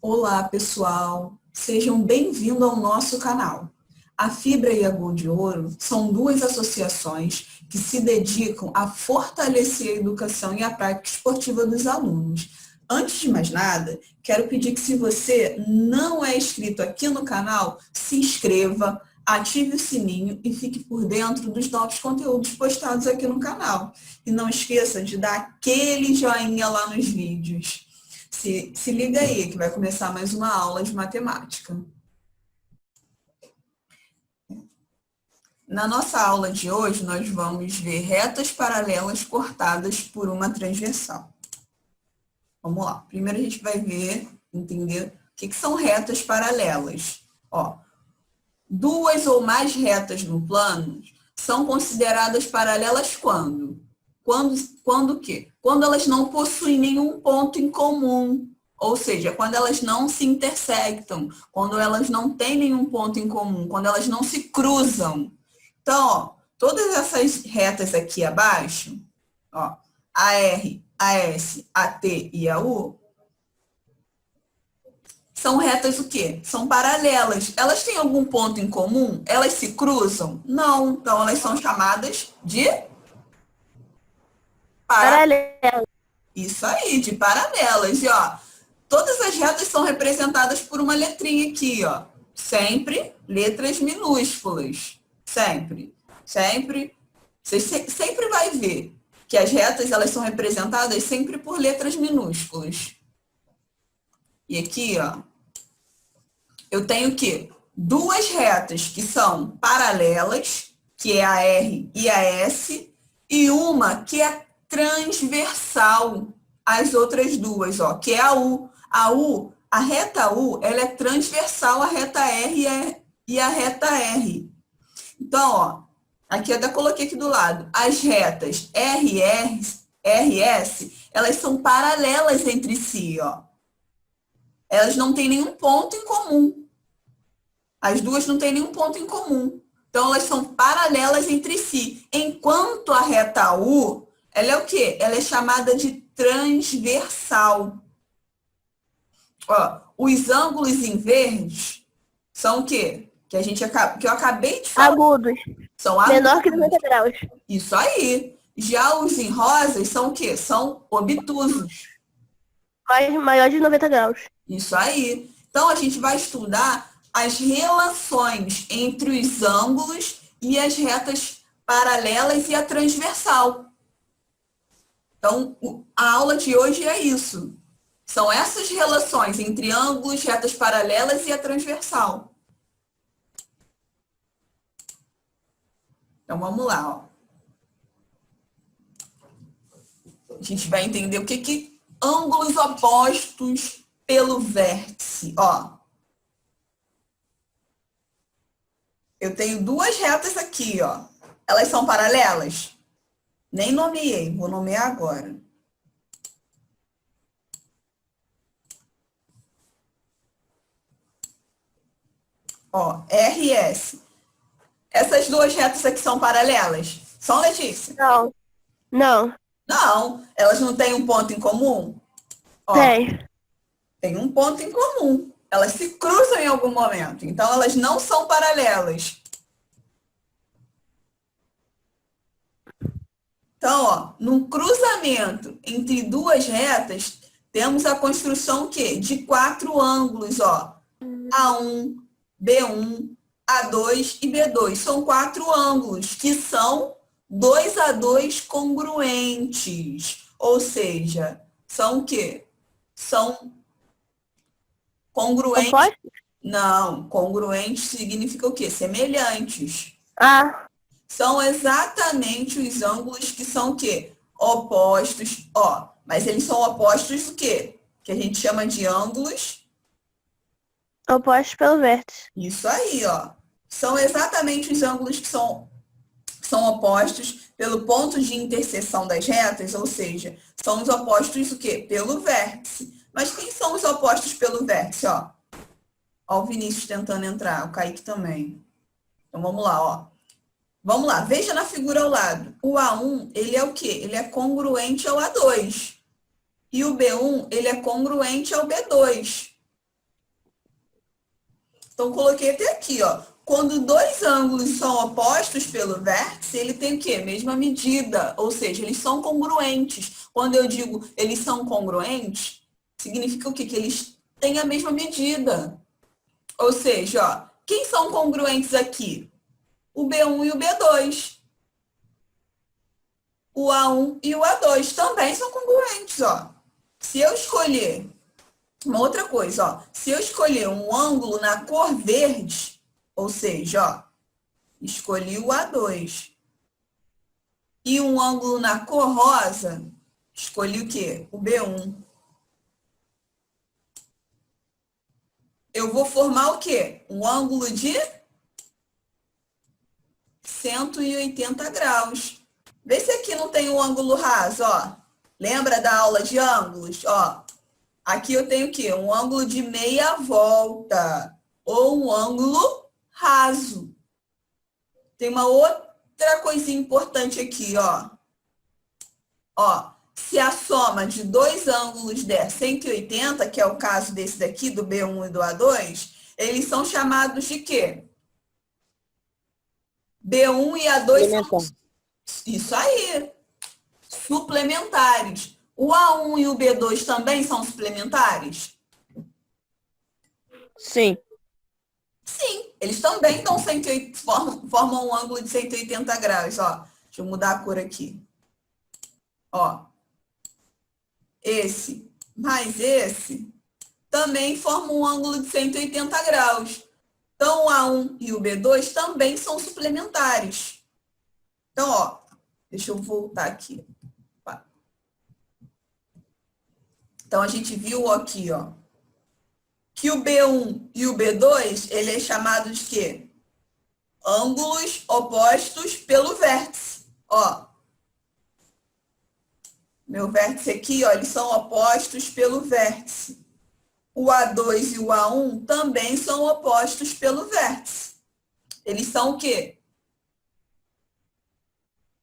Olá, pessoal! Sejam bem-vindos ao nosso canal. A Fibra e a Gol de Ouro são duas associações que se dedicam a fortalecer a educação e a prática esportiva dos alunos. Antes de mais nada, quero pedir que, se você não é inscrito aqui no canal, se inscreva, ative o sininho e fique por dentro dos novos conteúdos postados aqui no canal. E não esqueça de dar aquele joinha lá nos vídeos. Se liga aí, que vai começar mais uma aula de matemática. Na nossa aula de hoje, nós vamos ver retas paralelas cortadas por uma transversal. Vamos lá. Primeiro a gente vai entender o que são retas paralelas. Ó, duas ou mais retas no plano são consideradas paralelas quando? Quando o quê? Quando elas não possuem nenhum ponto em comum. Ou seja, quando elas não se intersectam, quando elas não têm nenhum ponto em comum, quando elas não se cruzam. Então, ó, todas essas retas aqui abaixo, ó, AR, AS, AT e AU, são retas o quê? São paralelas. Elas têm algum ponto em comum? Elas se cruzam? Não. Então, elas são chamadas de Paralelo. Isso aí, de paralelas. E, ó, todas as retas são representadas por uma letrinha aqui, ó. Sempre letras minúsculas. Sempre. Sempre. Você sempre vai ver que as retas, elas são representadas sempre por letras minúsculas. E aqui, ó, eu tenho o quê? Duas retas que são paralelas, que é a R e a S, e uma que é transversal às outras duas, ó, que é a U. A reta U, ela é transversal à reta R e à reta R. Então, ó, aqui eu até coloquei aqui do lado, as retas RS, elas são paralelas entre si, ó. Elas não têm nenhum ponto em comum. As duas não têm nenhum ponto em comum. Então, elas são paralelas entre si. Enquanto a reta U, ela é o quê? Ela é chamada de transversal. Ó, os ângulos em verde são o quê? Que eu acabei de falar. Agudos. São agudos. Menor que 90 graus. Isso aí. Já os em rosas são o quê? São obtusos. Maior de 90 graus. Isso aí. Então, a gente vai estudar as relações entre os ângulos e as retas paralelas e a transversal. Então, a aula de hoje é isso. São essas relações entre ângulos, retas paralelas e a transversal. Então, vamos lá, ó. A gente vai entender o que ângulos opostos pelo vértice, ó. Eu tenho duas retas aqui, ó. Elas são paralelas? Nem nomeei, vou nomear agora. Ó, RS. Essas duas retas aqui são paralelas? São, Letícia? Não. Não. Não, elas não têm um ponto em comum? Ó, tem um ponto em comum. Elas se cruzam em algum momento. Então, elas não são paralelas. Então, ó, num cruzamento entre duas retas, temos a construção o quê? De quatro ângulos, ó. A1, B1, A2 e B2. São quatro ângulos que são 2 a 2 congruentes. Ou seja, são o quê? São congruentes. Opostos? Não, congruentes significa o quê? Semelhantes. Ah. São exatamente os ângulos que são o quê? Opostos, ó. Mas eles são opostos do quê? Que a gente chama de ângulos. Opostos pelo vértice. Isso aí, ó. São exatamente os ângulos que são opostos pelo ponto de interseção das retas, ou seja, são os opostos o quê? Pelo vértice. Mas quem são os opostos pelo vértice, ó? Ó o Vinícius tentando entrar, o Kaique também. Então, vamos lá, ó. Vamos lá, veja na figura ao lado. O A1, ele é o quê? Ele é congruente ao A2. E o B1, ele é congruente ao B2. Então, coloquei até aqui, ó. Quando dois ângulos são opostos pelo vértice, ele tem o quê? Mesma medida, ou seja, eles são congruentes. Quando eu digo eles são congruentes, significa o quê? Que eles têm a mesma medida. Ou seja, ó, quem são congruentes aqui? O B1 e o B2. O A1 e o A2 também são congruentes, ó. Se eu escolher uma outra coisa, ó, se eu escolher um ângulo na cor verde, ou seja, ó, escolhi o A2, e um ângulo na cor rosa, escolhi o quê? O B1. Eu vou formar o quê? Um ângulo de 180 graus. Vê se aqui não tem um ângulo raso, ó. Lembra da aula de ângulos? Ó, aqui eu tenho o quê? Um ângulo de meia volta, ou um ângulo raso. Tem uma outra coisinha importante aqui, ó. Ó, se a soma de dois ângulos der 180, que é o caso desse daqui, do B1 e do A2, eles são chamados de quê? B1 e A2 são... Isso aí. Suplementares. O A1 e o B2 também são suplementares? Sim. Sim, eles também dão formam um ângulo de 180 graus. Ó, deixa eu mudar a cor aqui. Ó, esse mais esse também formam um ângulo de 180 graus. Então, o A1 e o B2 também são suplementares. Então, ó, deixa eu voltar aqui. Então, a gente viu aqui, ó, que o B1 e o B2, ele é chamado de quê? Ângulos opostos pelo vértice. Ó, meu vértice aqui, ó, eles são opostos pelo vértice. O A2 e o A1 também são opostos pelo vértice. Eles são o quê?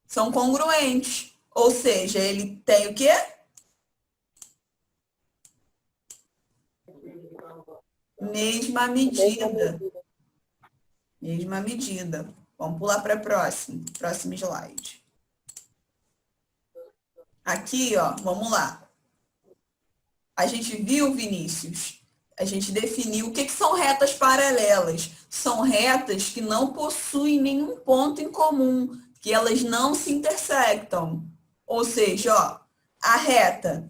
São congruentes. Ou seja, ele tem o quê? Mesma medida. Mesma medida. Vamos pular para próximo slide. Aqui, ó, vamos lá. A gente viu, Vinícius, a gente definiu o que são retas paralelas. São retas que não possuem nenhum ponto em comum, que elas não se intersectam. Ou seja, ó, a reta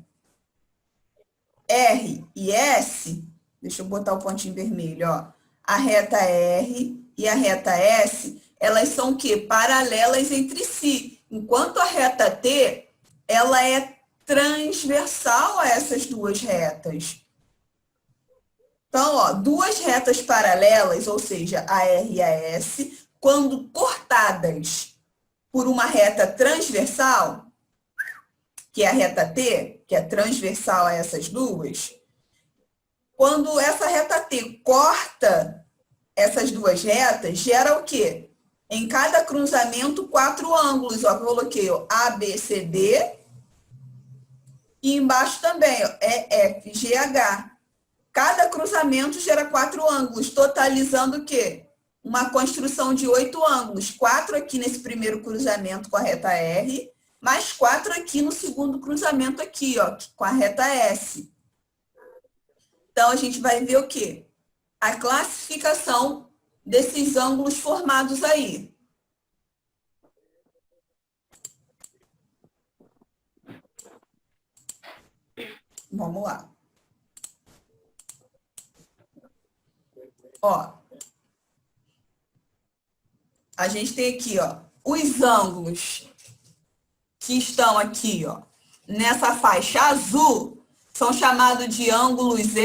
R e S, deixa eu botar o pontinho vermelho, ó. A reta R e a reta S, elas são o quê? Paralelas entre si. Enquanto a reta T, ela é transversal a essas duas retas. Então, ó, duas retas paralelas, ou seja, a R e a S, quando cortadas por uma reta transversal, que é a reta T, que é transversal a essas duas, quando essa reta T corta essas duas retas, gera o quê? Em cada cruzamento, 4 ângulos. Ó, eu coloquei ó, A, B, C, D. E embaixo também, ó, F, G, H. Cada cruzamento gera 4 ângulos, totalizando o quê? Uma construção de 8 ângulos. 4 aqui nesse primeiro cruzamento com a reta R, mais 4 aqui no segundo cruzamento aqui, ó, com a reta S. Então, a gente vai ver o quê? A classificação desses ângulos formados aí. Vamos lá. Ó, a gente tem aqui, ó, os ângulos que estão aqui, ó, nessa faixa azul, são chamados de ângulos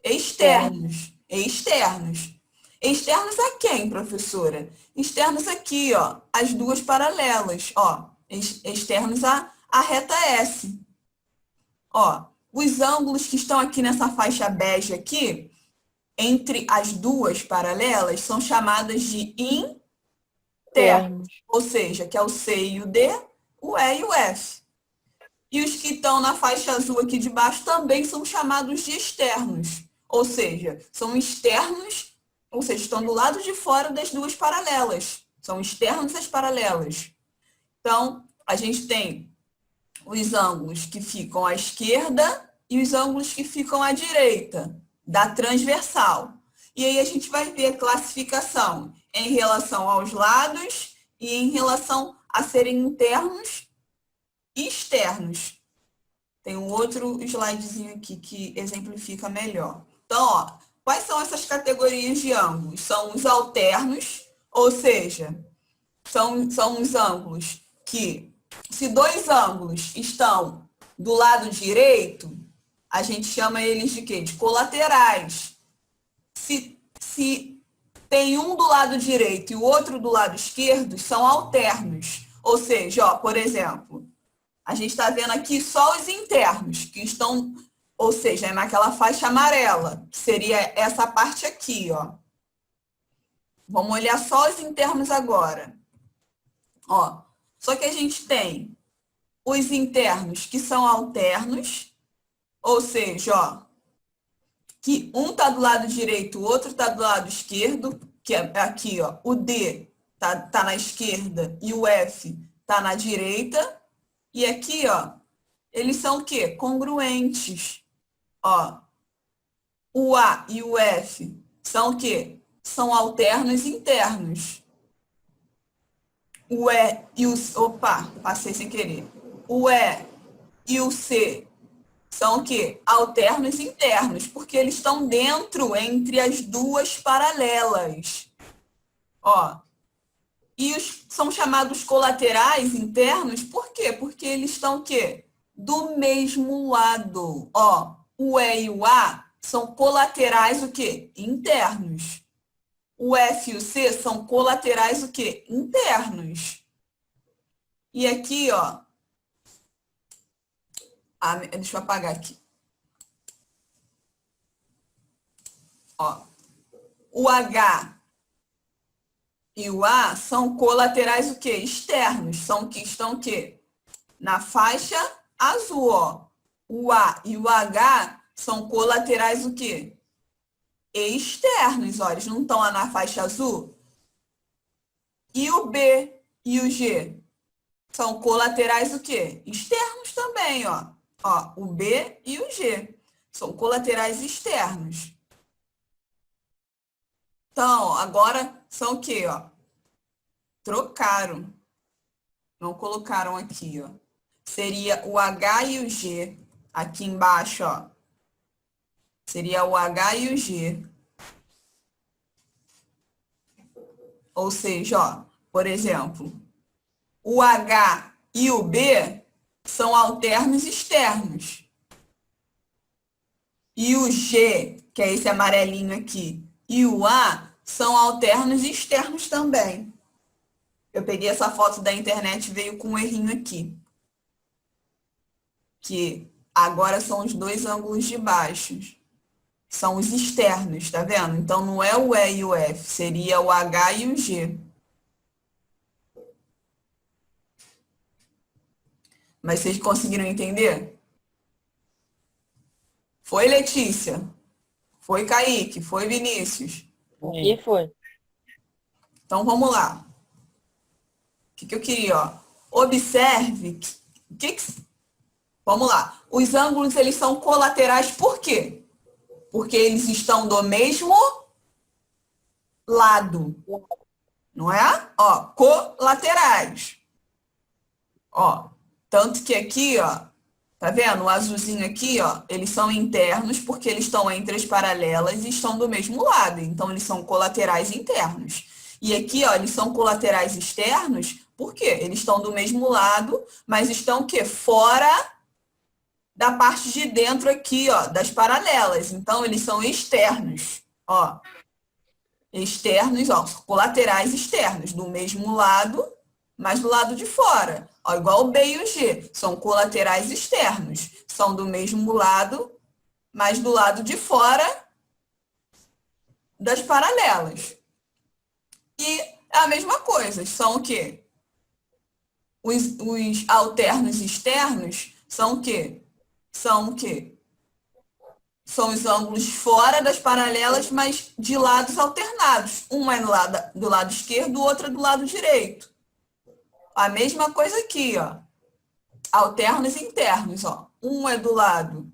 externos. Externos. Externos a quem, professora? Externos aqui, ó, as duas paralelas, ó, externos à reta S. Ó, os ângulos que estão aqui nessa faixa bege aqui, entre as duas paralelas, são chamadas de internos, ou seja, que é o C e o D, o E e o F. E os que estão na faixa azul aqui de baixo também são chamados de externos, ou seja, são externos, ou seja, estão do lado de fora das duas paralelas. São externos às paralelas. Então, a gente tem os ângulos que ficam à esquerda e os ângulos que ficam à direita da transversal. E aí a gente vai ver a classificação em relação aos lados e em relação a serem internos e externos. Tem um outro slidezinho aqui que exemplifica melhor. Então, ó, quais são essas categorias de ângulos? São os alternos, ou seja, são os ângulos que, se dois ângulos estão do lado direito, a gente chama eles de quê? De colaterais. Se tem um do lado direito e o outro do lado esquerdo, são alternos. Ou seja, ó, por exemplo, a gente está vendo aqui só os internos, que estão, ou seja, é naquela faixa amarela, que seria essa parte aqui, ó. Vamos olhar só os internos agora. Ó, só que a gente tem os internos que são alternos, ou seja, ó, que um está do lado direito, o outro está do lado esquerdo, que é aqui, ó, o D tá na esquerda e o F tá na direita. E aqui, ó, eles são o quê? Congruentes. Ó, o A e o F são o quê? São alternos internos. O E e o... Opa, passei sem querer. O E e o C são o quê? Alternos internos, porque eles estão dentro, entre as duas paralelas. Ó, e são chamados colaterais internos, por quê? Porque eles estão o quê? Do mesmo lado. Ó, o E e o A são colaterais o quê? Internos. O F e o C são colaterais o quê? Internos. E aqui, ó, deixa eu apagar aqui. Ó, o H e o A são colaterais o quê? Externos. São que estão o quê? Na faixa azul, ó. O A e o H são colaterais o quê? Externos, ó. Eles não estão lá na faixa azul. E o B e o G são colaterais o quê? Externos também, ó. Ó, o B e o G são colaterais externos. Então, agora são o quê, ó? Trocaram. Não colocaram aqui, ó. Seria o H e o G. Aqui embaixo, ó. Seria o H e o G. Ou seja, ó, por exemplo, o H e o B são alternos externos. E o G, que é esse amarelinho aqui, e o A são alternos externos também. Eu peguei essa foto da internet e veio com um errinho aqui. Que agora são os dois ângulos de baixo. São os externos, tá vendo? Então, não é o E e o F, seria o H e o G. Mas vocês conseguiram entender? Foi, Letícia? Foi, Kaique? Foi, Vinícius? E foi. Então, vamos lá. O que eu queria, ó? Observe vamos lá. Os ângulos, eles são colaterais por quê? Porque eles estão do mesmo lado. Não é? Ó, colaterais. Ó, tanto que aqui, ó, tá vendo? O azulzinho aqui, ó, eles são internos porque eles estão entre as paralelas e estão do mesmo lado. Então, eles são colaterais internos. E aqui, ó, eles são colaterais externos, por quê? Eles estão do mesmo lado, mas estão o quê? Fora da parte de dentro aqui, ó, das paralelas. Então, eles são externos, ó. Externos, ó, colaterais externos, do mesmo lado, mas do lado de fora. Ó, igual o B e o G, são colaterais externos. São do mesmo lado, mas do lado de fora das paralelas. E é a mesma coisa, são o quê? Os alternos externos são o quê? São o quê? são os ângulos fora das paralelas, mas de lados alternados. Um é do lado esquerdo, o outro é do lado direito. A mesma coisa aqui, ó. Alternos e internos, ó. Um é do lado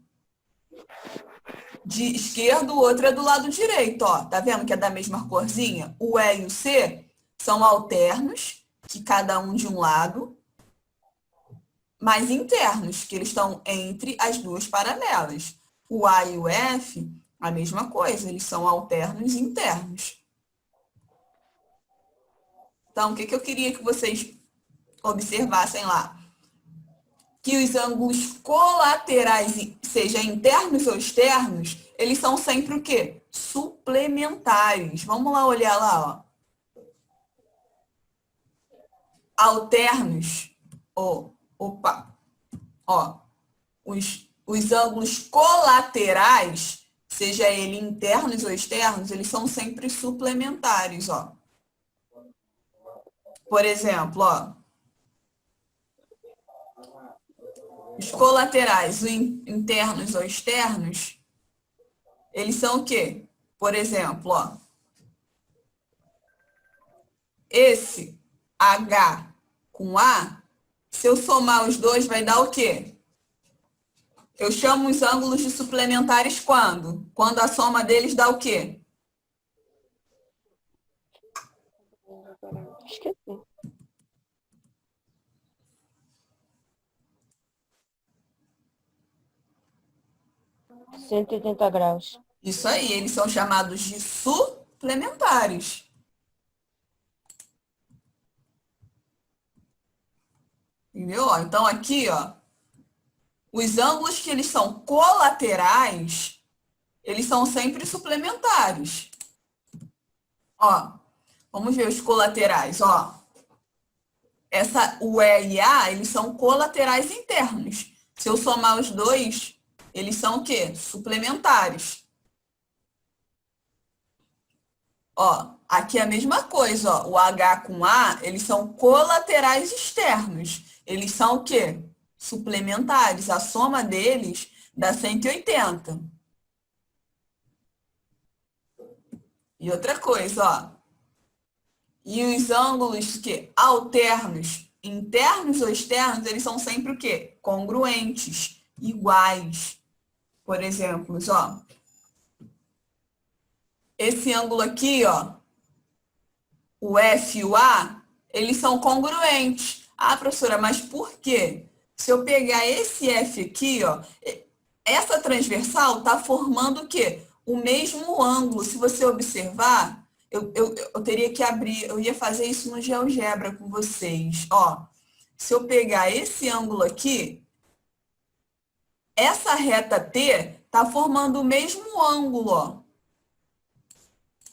de esquerdo, o outro é do lado direito, ó. Tá vendo que é da mesma corzinha? O E e o C são alternos, que cada um de um lado, mas internos, que eles estão entre as duas paralelas. O A e o F, a mesma coisa, eles são alternos e internos. Então, o que eu queria que vocês observassem lá? Que os ângulos colaterais, seja internos ou externos, eles são sempre o quê? Suplementares. Vamos lá olhar lá, ó. Alternos, ó, os ângulos colaterais, seja ele internos ou externos, eles são sempre suplementares, ó. Por exemplo, ó, os colaterais, os internos ou externos, eles são o quê? Por exemplo, ó, esse H com A, se eu somar os dois, vai dar o quê? Eu chamo os ângulos de suplementares quando? Quando a soma deles dá o quê? Esqueci. 180 graus. Isso aí, eles são chamados de suplementares. Entendeu? Então, aqui, ó, os ângulos que eles são colaterais, eles são sempre suplementares. Ó, vamos ver os colaterais, ó. O E e A, eles são colaterais internos. Se eu somar os dois, eles são o quê? Suplementares. Ó, aqui é a mesma coisa, ó. O H com A, eles são colaterais externos. Eles são o quê? Suplementares. A soma deles dá 180. E outra coisa, ó. E os ângulos que alternos, internos ou externos, eles são sempre o quê? Congruentes, iguais. Por exemplo, ó. Esse ângulo aqui, ó, o F e o A, eles são congruentes. Ah, professora, mas por quê? Se eu pegar esse F aqui, ó, essa transversal está formando o quê? O mesmo ângulo. Se você observar, eu teria que abrir, eu ia fazer isso no GeoGebra com vocês. Ó, se eu pegar esse ângulo aqui, essa reta T está formando o mesmo ângulo, ó.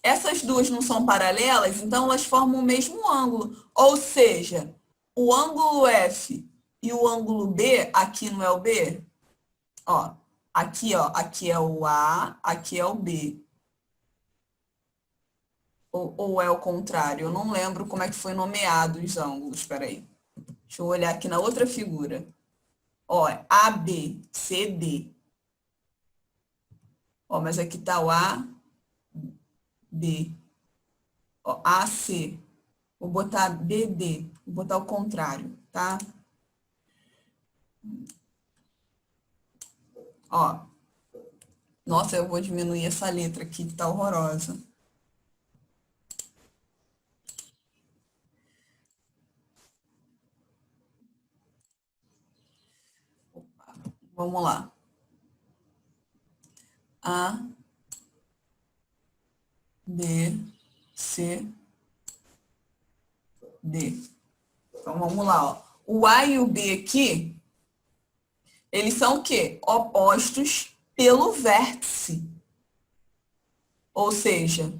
Essas duas não são paralelas, então elas formam o mesmo ângulo. Ou seja, o ângulo F e o ângulo B, aqui não é o B? Ó, aqui é o A, aqui é o B. Ou é o contrário? Eu não lembro como é que foi nomeado os ângulos. Espera aí. Deixa eu olhar aqui na outra figura. Ó, AB, CD. Ó, mas aqui está o A, B. Ó, AC. Vou botar BD. Vou botar o contrário, tá? Ó. Nossa, eu vou diminuir essa letra aqui que tá horrorosa. Vamos lá. A, B, C, D. Então, vamos lá, ó. O A e o B aqui, eles são o quê? Opostos pelo vértice. Ou seja,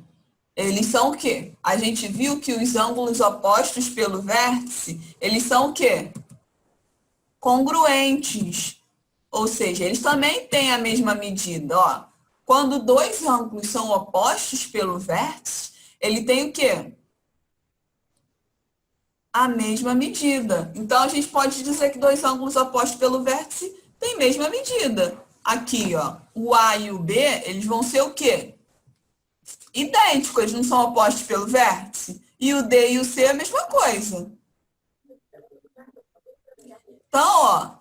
eles são o quê? A gente viu que os ângulos opostos pelo vértice, eles são o quê? Congruentes. Ou seja, eles também têm a mesma medida, ó. Quando dois ângulos são opostos pelo vértice, ele tem o quê? A mesma medida. Então, a gente pode dizer que dois ângulos opostos pelo vértice têm a mesma medida. aqui, ó, o A e o B, eles vão ser o quê? Idênticos, eles não são opostos pelo vértice. E o D e o C é a mesma coisa. Então, ó,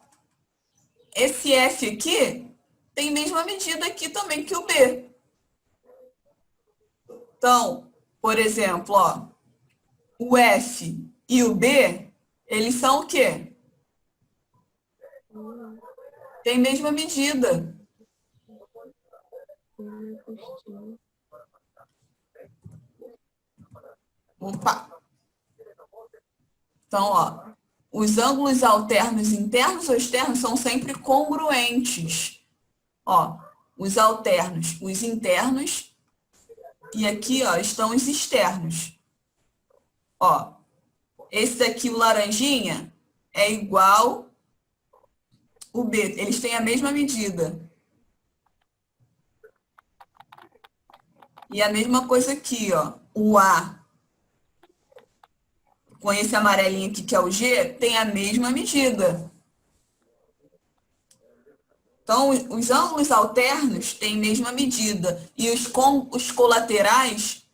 esse F aqui tem a mesma medida aqui também que o B. Então, por exemplo, ó, o F e o B, eles são o quê? Tem a mesma medida. Opa! Então, ó, os ângulos alternos internos ou externos são sempre congruentes. Ó, os alternos, os internos, e aqui, ó, estão os externos. Ó, esse daqui, o laranjinha, é igual o B. Eles têm a mesma medida. E a mesma coisa aqui, ó. O A com esse amarelinho aqui, que é o G, tem a mesma medida. Então, os ângulos alternos têm a mesma medida. E os colaterais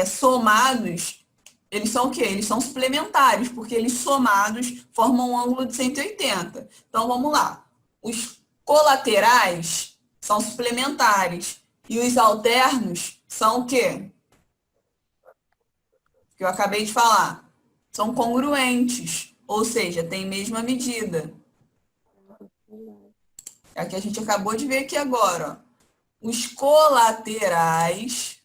somados, eles são o quê? Eles são suplementares, porque eles somados formam um ângulo de 180. Então, vamos lá. Os colaterais são suplementares. E os alternos são o quê? Que eu acabei de falar. São congruentes, ou seja, têm mesma medida. É o que a gente acabou de ver aqui agora. Ó. Os colaterais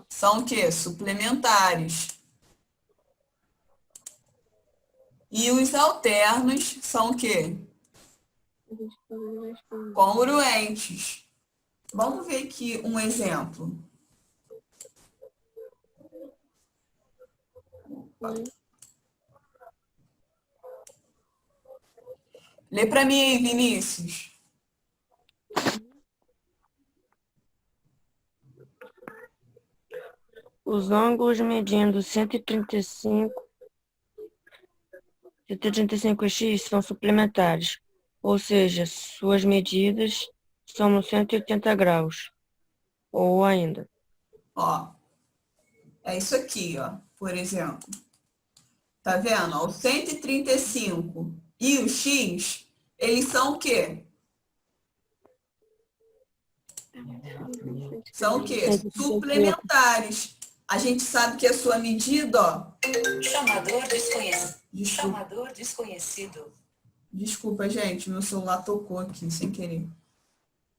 são o quê? Suplementares. E os alternos são o quê? Congruentes. Vamos ver aqui um exemplo. Lê para mim aí, Vinícius. Os ângulos medindo 135x são suplementares, ou seja, suas medidas são 180 graus. Ou ainda. Ó, é isso aqui, ó, por exemplo. Tá vendo? Ó, o 135 e o x, eles são o quê? São o quê? Suplementares. A gente sabe que a sua medida, ó. Chamador desconhecido. Desculpa, Chamador desconhecido. desculpa, gente, meu celular tocou aqui sem querer.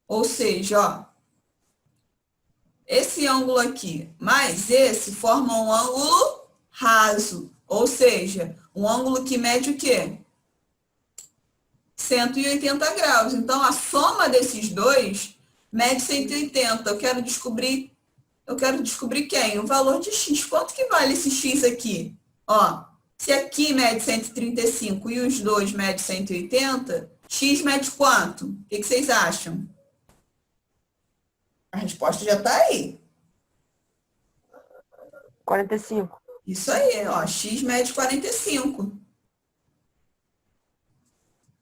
Ou seja, ó, esse ângulo aqui mais esse formam um ângulo raso. Ou seja, um ângulo que mede o quê? 180 graus. Então, a soma desses dois mede 180. Eu quero descobrir quem? O valor de x. Quanto que vale esse x aqui? Ó, se aqui mede 135 e os dois medem 180, x mede quanto? O que vocês acham? A resposta já está aí. 45. Isso aí, ó, x mede 45.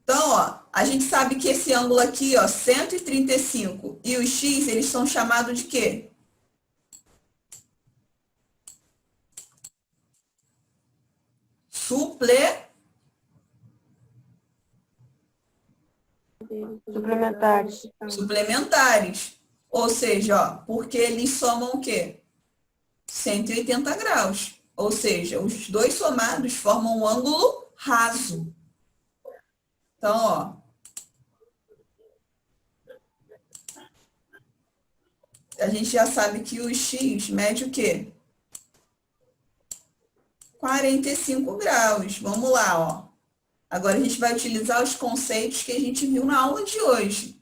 Então, ó, a gente sabe que esse ângulo aqui, ó, 135 e o x, eles são chamados de quê? Suplementares. Suplementares. Ou seja, ó, porque eles somam o quê? 180 graus. Ou seja, os dois somados formam um ângulo raso. Então, ó, a gente já sabe que o x mede o quê? 45 graus. Vamos lá, ó. Agora a gente vai utilizar os conceitos que a gente viu na aula de hoje.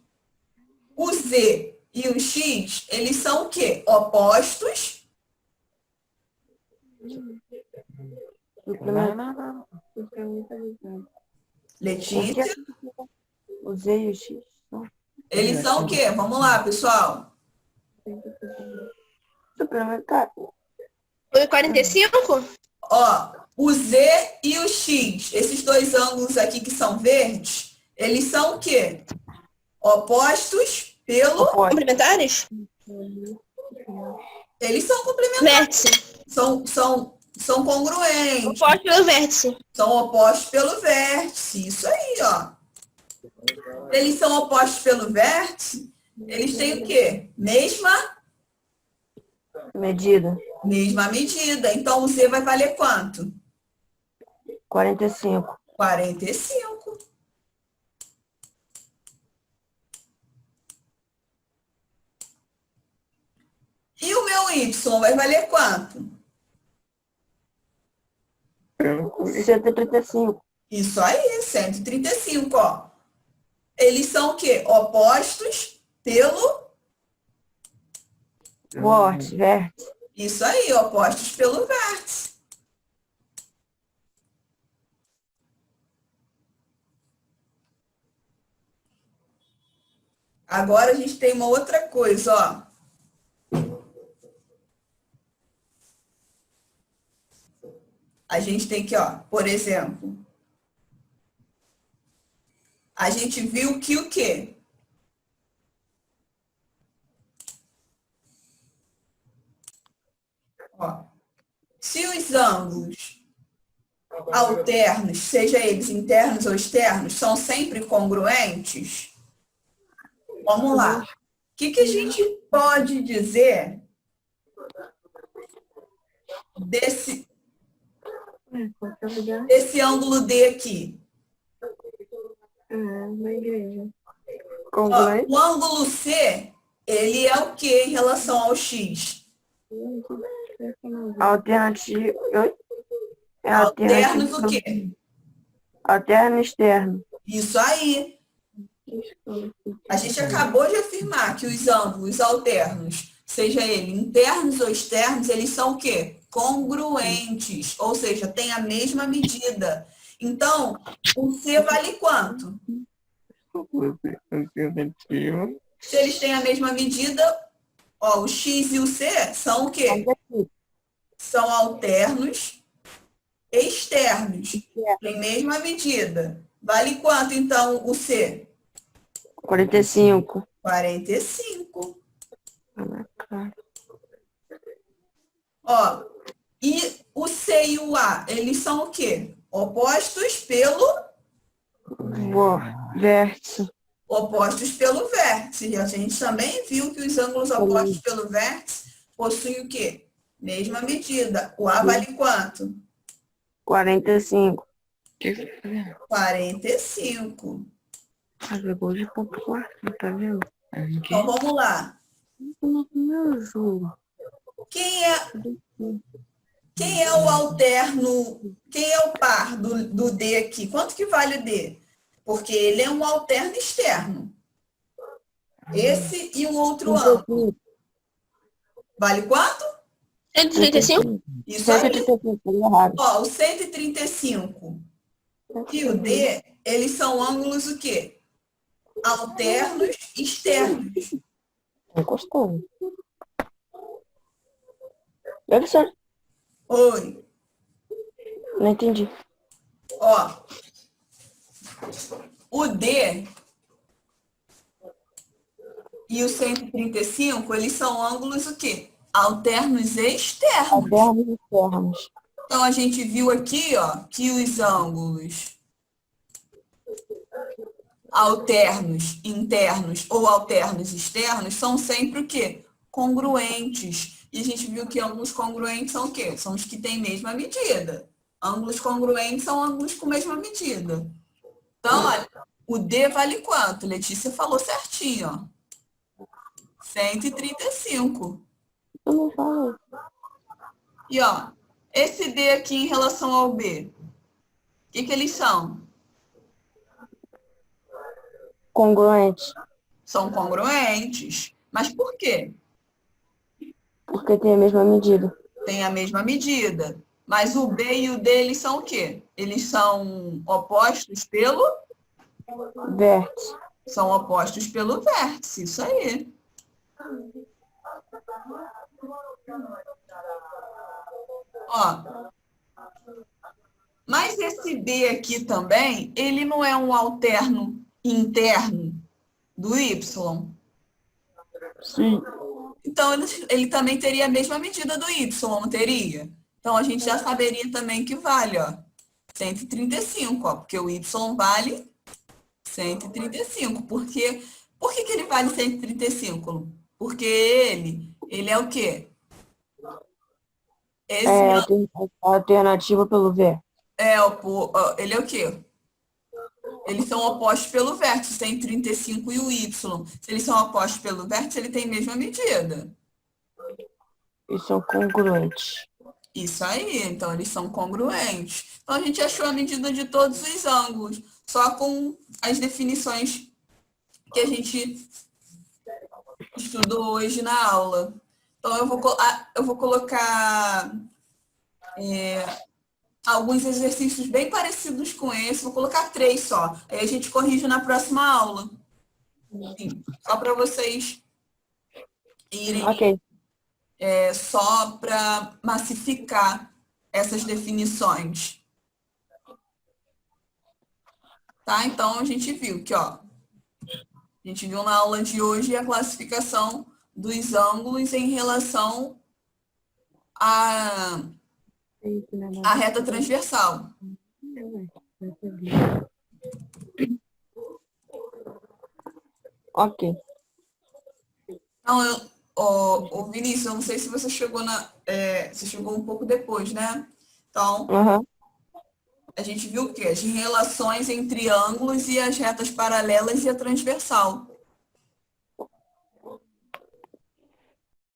O z e o x, eles são o quê? Opostos. Letícia. O Z e o X. Eles são o quê? Vamos lá, pessoal. Suplementar. Foi 45? Ó, o Z e o X, esses dois ângulos aqui que são verdes, eles são o quê? Opostos pelo... Opostos. Complementares? Eles são complementares. Vértice. São congruentes. Oposto pelo vértice. São opostos pelo vértice. Isso aí, ó. Eles são opostos pelo vértice, eles têm o quê? Mesma Medida. medida. Então, o Z vai valer quanto? 45. 45. E o meu Y vai valer quanto? 135. Isso aí, 135, ó. Eles são o quê? Opostos pelo... Vértice. Isso aí, opostos pelo vértice. Agora a gente tem uma outra coisa, ó. A gente tem que, ó, por exemplo, a gente viu que o quê? Ó, se os ângulos alternos, seja eles internos ou externos, são sempre congruentes, vamos lá. O que a gente pode dizer desse ângulo D aqui? Ó, o ângulo C, ele é o que em relação ao X? Alternativo. Alternos o quê? Alterno e externo. Isso aí. A gente acabou de afirmar que os ângulos alternos, seja ele internos ou externos, eles são o quê? Congruentes, ou seja, tem a mesma medida. Então, o C vale quanto? Se eles têm a mesma medida, ó, o X e o C são o quê? São alternos externos. Tem mesma medida. Vale quanto, então, o C? 45. 45. Ó, e o C e o A, eles são o quê? Opostos pelo... Vértice. Opostos pelo vértice. E a gente também viu que os ângulos opostos pelo vértice possuem o quê? Mesma medida. O A vale quanto? 45. 45. Pegou de ponto 4, tá vendo? Então, vamos lá. Meu jogo. Quem é o alterno, quem é o par do D aqui? Quanto que vale o D? Porque ele é um alterno externo. Esse e um outro ângulo. Vale quanto? 135? Isso aí. 135, errado. Ó, o 135 e o D, eles são ângulos o quê? Alternos externos. Encostou. Deve ser. Oi. Não entendi. Ó, o D e o 135, eles são ângulos o quê? Alternos externos. Alternos e externos. Então, a gente viu aqui, ó, que os ângulos alternos internos ou alternos externos são sempre o quê? Congruentes. E a gente viu que ângulos congruentes são o quê? São os que têm mesma medida. Ângulos congruentes são ângulos com mesma medida. Então, olha, o D vale quanto? Letícia falou certinho, ó. 135. Eu não falo. E, ó, esse D aqui em relação ao B, o que eles são? Congruente. São congruentes. Mas por quê? Porque tem a mesma medida. Tem a mesma medida. Mas o B e o D, eles são o quê? Eles são opostos pelo... Vértice. São opostos pelo vértice. Isso aí. Ó, mas esse B aqui também, ele não é um alterno interno do Y. Sim. Então, ele também teria a mesma medida do Y, não teria? Então, a gente já saberia também que vale, ó, 135, ó, porque o Y vale 135. Por que que ele vale 135? Porque ele é o quê? Esse É a alternativa pelo vértice. ele é o quê? Eles são opostos pelo vértice, 135 e o Y. Se eles são opostos pelo vértice, ele tem a mesma medida. Eles são congruentes. Isso aí, então eles são congruentes. Então a gente achou a medida de todos os ângulos, só com as definições que a gente estudou hoje na aula. Então eu vou colocar alguns exercícios bem parecidos com esse, vou colocar 3 só. Aí a gente corrige na próxima aula. Sim, só para vocês irem, Ok. só para massificar essas definições. Tá? Então a gente viu que, ó, a gente viu na aula de hoje a classificação dos ângulos em relação à reta transversal. Ok. Então, Vinícius, eu não sei se você chegou você chegou um pouco depois, né? Então, Aham. a gente viu o quê? As relações entre ângulos e as retas paralelas e a transversal.